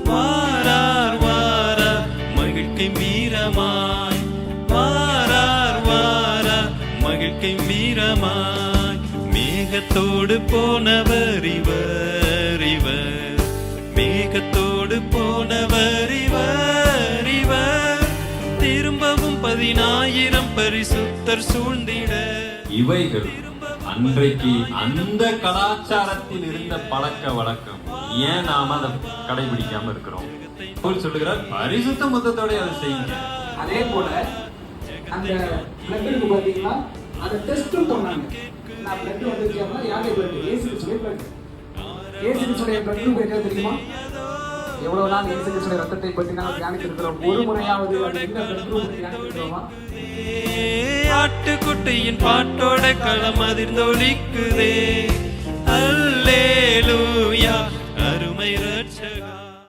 வாரார் வாரார் மகிழ்க்கை மீரமாய், வாரார் வாரார் மகிழ்க்கை மீரமாய். மேகத்தோடு போனவர் இவர் இவர், மேகத்தோடு போனவர் இவர் இவர். திரும்பவும் 10,000 பரிசுத்தர் சூழ்ந்திட. இவைகள் அன்றைக்கு அந்த கலாச்சாரத்தில் இருந்த பழக்க வழக்கம். ஏன் நாம அதை கடைபிடிக்காம இருக்கிறோம்? சொல்லுகிறார், பரிசுத்த மொத்தத்தோட அதை செய்யுங்க. அதே போல அந்த பிளட் இருக்கு பாத்தீங்களா, அதை டெஸ்ட்டும் பண்ணாங்க. நான் பிளட் வந்துருக்கேன்னா யாருடைய பிளட்? ஏசு கிறிஸ்துவின் பிளட். ஏசு கிறிஸ்துவின் பிளட் குரூப் என்ன தெரியுமா? எவ்வளவு நாள் ஏசு கிறிஸ்துவின் ரத்தத்தை பற்றி நாங்கள் தியானித்திருக்கிறோம். ஒரு முறையாவது அது என்ன பிளட் குரூப் தியானித்திருக்கிறோமா? ஆட்டுக்குட்டியின் பாட்டோட களம் அதிர்ந்தொலிக்குதே. அல்லேலூயா, அருமை